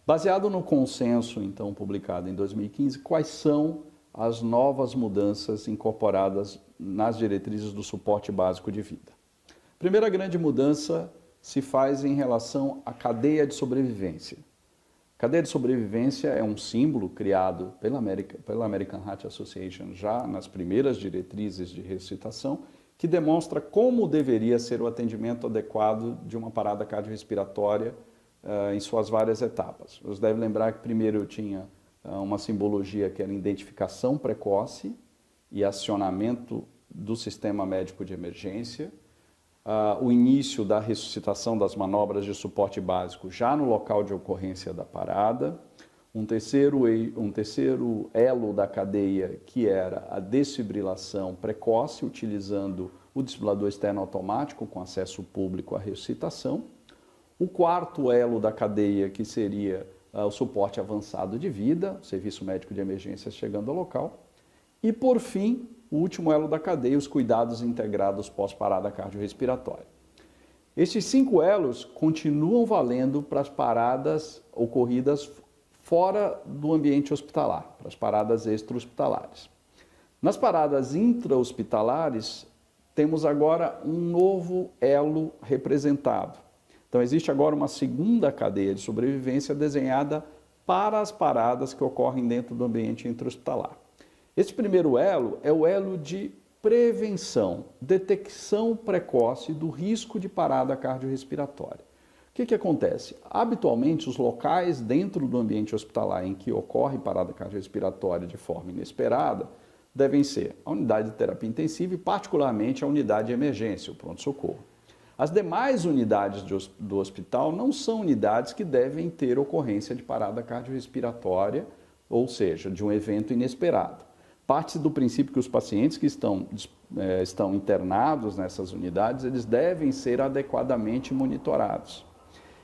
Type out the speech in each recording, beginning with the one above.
Baseado no consenso, então, publicado em 2015, quais são as novas mudanças incorporadas nas diretrizes do suporte básico de vida? A primeira grande mudança se faz em relação à cadeia de sobrevivência. A cadeia de sobrevivência é um símbolo criado pela American Heart Association já nas primeiras diretrizes de ressuscitação, que demonstra como deveria ser o atendimento adequado de uma parada cardiorrespiratória em suas várias etapas. Vocês devem lembrar que primeiro eu tinha uma simbologia que era identificação precoce e acionamento do sistema médico de emergência, o início da ressuscitação das manobras de suporte básico já no local de ocorrência da parada, um terceiro elo da cadeia que era a desfibrilação precoce, utilizando o desfibrilador externo automático com acesso público à ressuscitação, o quarto elo da cadeia que seria o suporte avançado de vida, o serviço médico de emergência chegando ao local, e por fim, o último elo da cadeia, os cuidados integrados pós-parada cardiorrespiratória. Estes 5 elos continuam valendo para as paradas ocorridas fora do ambiente hospitalar, para as paradas extra-hospitalares. Nas paradas intra-hospitalares, temos agora um novo elo representado. Então, existe agora uma segunda cadeia de sobrevivência desenhada para as paradas que ocorrem dentro do ambiente intra-hospitalar. Esse primeiro elo é o elo de prevenção, detecção precoce do risco de parada cardiorrespiratória. O que acontece? Habitualmente, os locais dentro do ambiente hospitalar em que ocorre parada cardiorrespiratória de forma inesperada devem ser a unidade de terapia intensiva e, particularmente, a unidade de emergência, o pronto-socorro. As demais unidades do hospital não são unidades que devem ter ocorrência de parada cardiorrespiratória, ou seja, de um evento inesperado. Parte do princípio que os pacientes que estão internados nessas unidades, eles devem ser adequadamente monitorados.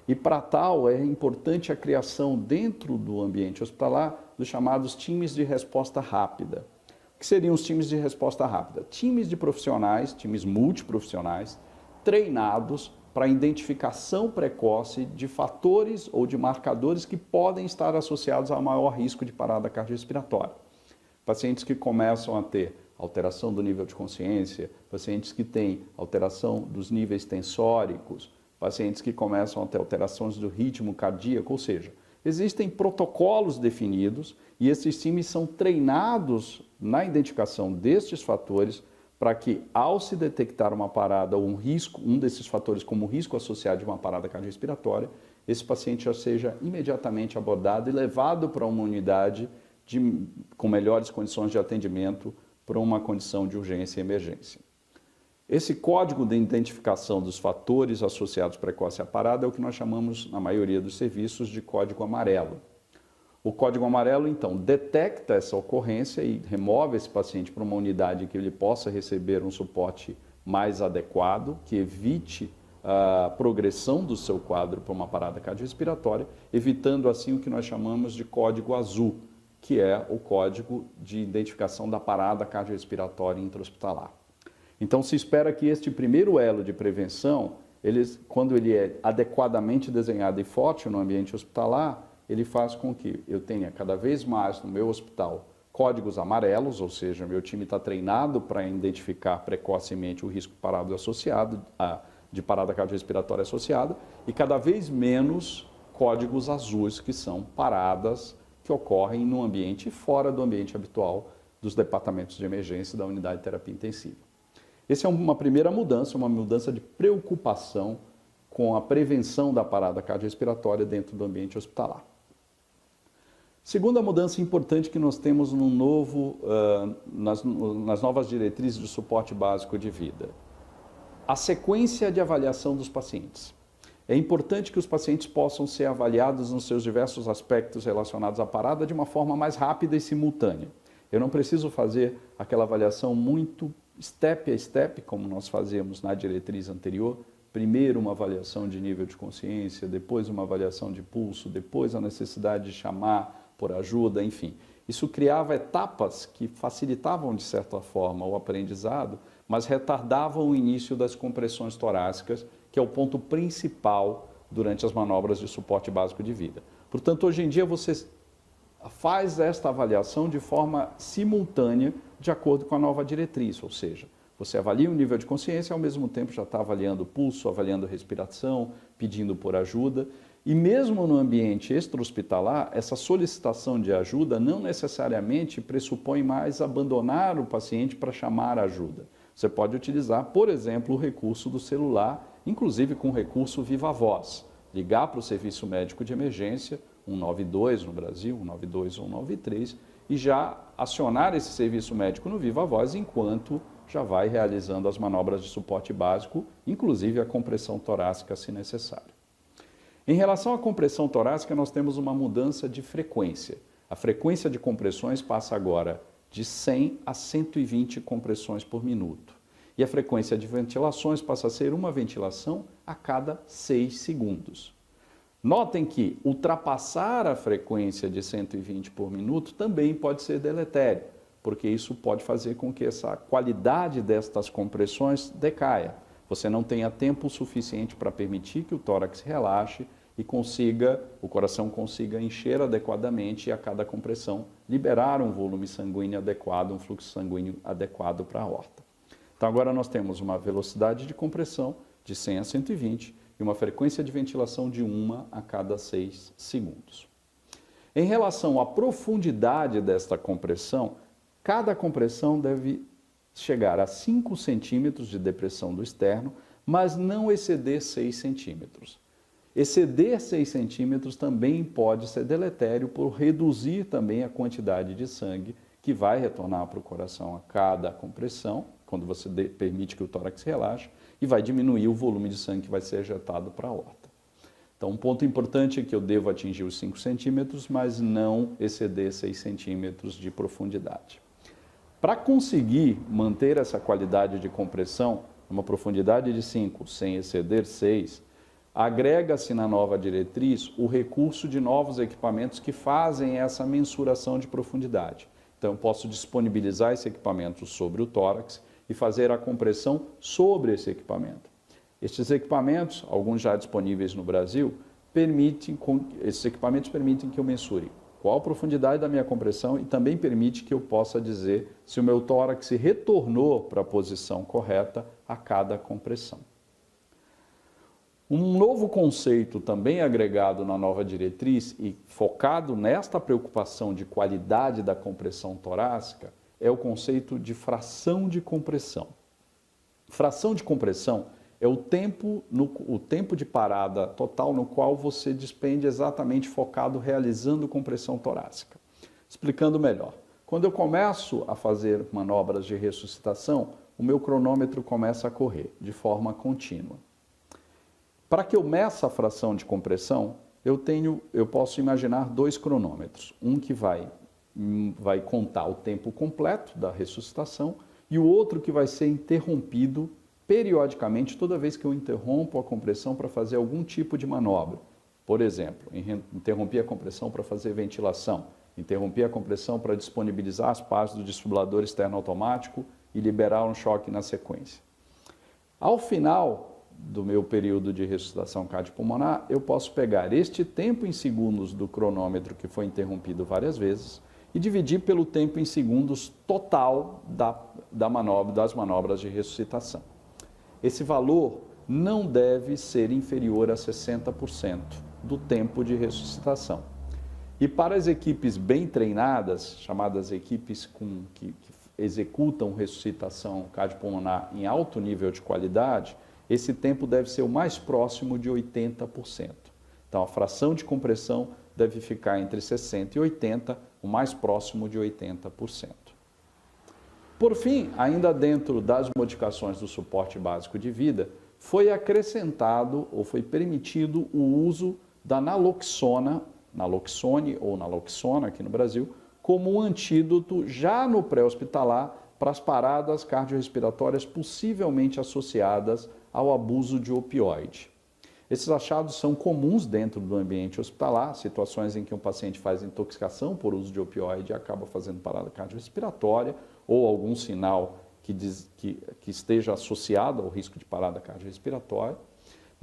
E para tal é importante a criação dentro do ambiente hospitalar dos chamados times de resposta rápida. O que seriam os times de resposta rápida? Times de profissionais, times multiprofissionais, treinados para a identificação precoce de fatores ou de marcadores que podem estar associados a maior risco de parada cardiorrespiratória. Pacientes que começam a ter alteração do nível de consciência, pacientes que têm alteração dos níveis tensóricos, pacientes que começam a ter alterações do ritmo cardíaco, ou seja, existem protocolos definidos e esses times são treinados na identificação destes fatores para que, ao se detectar uma parada ou um risco, um desses fatores como risco associado de uma parada cardiorrespiratória, esse paciente já seja imediatamente abordado e levado para uma unidade com melhores condições de atendimento para uma condição de urgência e emergência. Esse código de identificação dos fatores associados precoce à parada é o que nós chamamos, na maioria dos serviços, de código amarelo. O código amarelo, então, detecta essa ocorrência e remove esse paciente para uma unidade em que ele possa receber um suporte mais adequado, que evite a progressão do seu quadro para uma parada cardiorrespiratória, evitando assim o que nós chamamos de código azul, que é o código de identificação da parada cardiorrespiratória intra-hospitalar. Então, se espera que este primeiro elo de prevenção, quando ele é adequadamente desenhado e forte no ambiente hospitalar, ele faz com que eu tenha cada vez mais no meu hospital códigos amarelos, ou seja, meu time está treinado para identificar precocemente o risco de parada cardiorrespiratória associada, e cada vez menos códigos azuis, que são paradas que ocorrem no ambiente fora do ambiente habitual dos departamentos de emergência da unidade de terapia intensiva. Essa é uma primeira mudança, uma mudança de preocupação com a prevenção da parada cardiorrespiratória dentro do ambiente hospitalar. Segunda mudança importante que nós temos nas novas diretrizes de suporte básico de vida. A sequência de avaliação dos pacientes. É importante que os pacientes possam ser avaliados nos seus diversos aspectos relacionados à parada de uma forma mais rápida e simultânea. Eu não preciso fazer aquela avaliação muito step a step, como nós fazemos na diretriz anterior. Primeiro uma avaliação de nível de consciência, depois uma avaliação de pulso, depois a necessidade de chamar por ajuda, enfim. Isso criava etapas que facilitavam, de certa forma, o aprendizado, mas retardavam o início das compressões torácicas, que é o ponto principal durante as manobras de suporte básico de vida. Portanto, hoje em dia você faz esta avaliação de forma simultânea de acordo com a nova diretriz, ou seja, você avalia o nível de consciência e ao mesmo tempo já está avaliando o pulso, avaliando a respiração, pedindo por ajuda. E mesmo no ambiente extra-hospitalar, essa solicitação de ajuda não necessariamente pressupõe mais abandonar o paciente para chamar ajuda. Você pode utilizar, por exemplo, o recurso do celular, inclusive com o recurso Viva Voz. Ligar para o serviço médico de emergência, 192 no Brasil, 192 ou 193, e já acionar esse serviço médico no Viva Voz enquanto já vai realizando as manobras de suporte básico, inclusive a compressão torácica, se necessário. Em relação à compressão torácica, nós temos uma mudança de frequência. A frequência de compressões passa agora de 100 a 120 compressões por minuto. E a frequência de ventilações passa a ser uma ventilação a cada 6 segundos. Notem que ultrapassar a frequência de 120 por minuto também pode ser deletério, porque isso pode fazer com que essa qualidade destas compressões decaia. Você não tenha tempo suficiente para permitir que o tórax relaxe e o coração consiga encher adequadamente e a cada compressão liberar um volume sanguíneo adequado, um fluxo sanguíneo adequado para a aorta. Então agora nós temos uma velocidade de compressão de 100 a 120 e uma frequência de ventilação de 1 a cada 6 segundos. Em relação à profundidade desta compressão, cada compressão deve chegar a 5 centímetros de depressão do externo, mas não exceder 6 centímetros. Exceder 6 centímetros também pode ser deletério por reduzir também a quantidade de sangue que vai retornar para o coração a cada compressão, quando você permite que o tórax relaxe, e vai diminuir o volume de sangue que vai ser ejetado para a aorta. Então, um ponto importante é que eu devo atingir os 5 centímetros, mas não exceder 6 centímetros de profundidade. Para conseguir manter essa qualidade de compressão, uma profundidade de 5 sem exceder 6, agrega-se na nova diretriz o recurso de novos equipamentos que fazem essa mensuração de profundidade. Então, eu posso disponibilizar esse equipamento sobre o tórax e fazer a compressão sobre esse equipamento. Estes equipamentos, alguns já disponíveis no Brasil, esses equipamentos permitem que eu mensure qual a profundidade da minha compressão e também permite que eu possa dizer se o meu tórax retornou para a posição correta a cada compressão. Um novo conceito também agregado na nova diretriz e focado nesta preocupação de qualidade da compressão torácica é o conceito de fração de compressão. Fração de compressão é o tempo de parada total no qual você despende exatamente focado realizando compressão torácica. Explicando melhor, quando eu começo a fazer manobras de ressuscitação, o meu cronômetro começa a correr de forma contínua. Para que eu meça a fração de compressão, eu posso imaginar 2 cronômetros. Um que vai contar o tempo completo da ressuscitação e o outro que vai ser interrompido periodicamente toda vez que eu interrompo a compressão para fazer algum tipo de manobra. Por exemplo, interrompi a compressão para fazer ventilação, interrompi a compressão para disponibilizar as partes do desfibrilador externo automático e liberar um choque na sequência. Ao final do meu período de ressuscitação cardiopulmonar, eu posso pegar este tempo em segundos do cronômetro que foi interrompido várias vezes e dividir pelo tempo em segundos total das manobras de ressuscitação. Esse valor não deve ser inferior a 60% do tempo de ressuscitação. E para as equipes bem treinadas, chamadas equipes que executam ressuscitação cardiopulmonar em alto nível de qualidade, esse tempo deve ser o mais próximo de 80%. Então, a fração de compressão deve ficar entre 60% e 80%, o mais próximo de 80%. Por fim, ainda dentro das modificações do suporte básico de vida, foi acrescentado ou foi permitido o uso da naloxone ou naloxona aqui no Brasil, como um antídoto já no pré-hospitalar para as paradas cardiorrespiratórias possivelmente associadas ao abuso de opioide. Esses achados são comuns dentro do ambiente hospitalar, situações em que um paciente faz intoxicação por uso de opioide e acaba fazendo parada cardiorrespiratória ou algum sinal que esteja associado ao risco de parada cardiorrespiratória.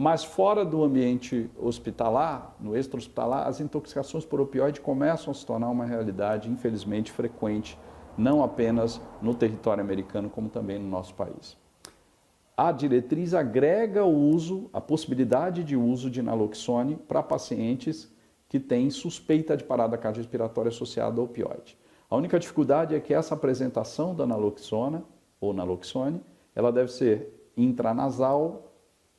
Mas fora do ambiente hospitalar, no extra-hospitalar, as intoxicações por opioide começam a se tornar uma realidade, infelizmente, frequente, não apenas no território americano, como também no nosso país. A diretriz agrega o uso, a possibilidade de uso de naloxone para pacientes que têm suspeita de parada cardiorrespiratória associada ao opioide. A única dificuldade é que essa apresentação da naloxona, ou naloxone, ela deve ser intranasal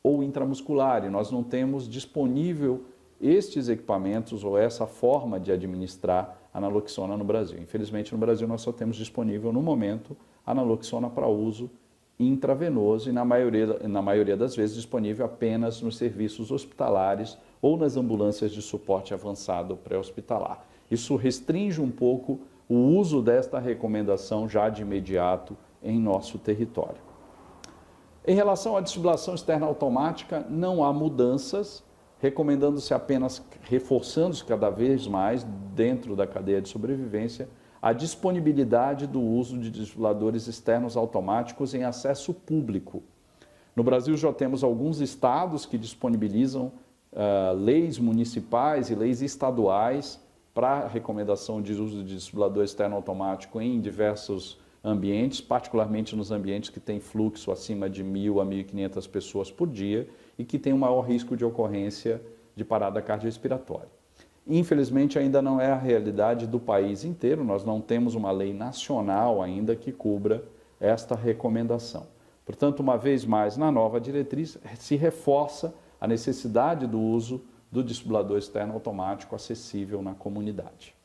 ou intramuscular, e nós não temos disponível estes equipamentos ou essa forma de administrar a naloxona no Brasil. Infelizmente, no Brasil, nós só temos disponível, no momento, a naloxona para uso intravenoso e, na maioria das vezes, disponível apenas nos serviços hospitalares ou nas ambulâncias de suporte avançado pré-hospitalar. Isso restringe um pouco o uso desta recomendação já de imediato em nosso território. Em relação à desfibrilação externa automática, não há mudanças, recomendando-se apenas, reforçando-se cada vez mais, dentro da cadeia de sobrevivência, a disponibilidade do uso de desfibriladores externos automáticos em acesso público. No Brasil já temos alguns estados que disponibilizam leis municipais e leis estaduais para a recomendação de uso de desfibrilador externo automático em diversos ambientes, particularmente nos ambientes que têm fluxo acima de 1.000 a 1.500 pessoas por dia e que têm um maior risco de ocorrência de parada cardiorrespiratória. Infelizmente, ainda não é a realidade do país inteiro, nós não temos uma lei nacional ainda que cubra esta recomendação. Portanto, uma vez mais, na nova diretriz, se reforça a necessidade do uso do desfibrilador externo automático acessível na comunidade.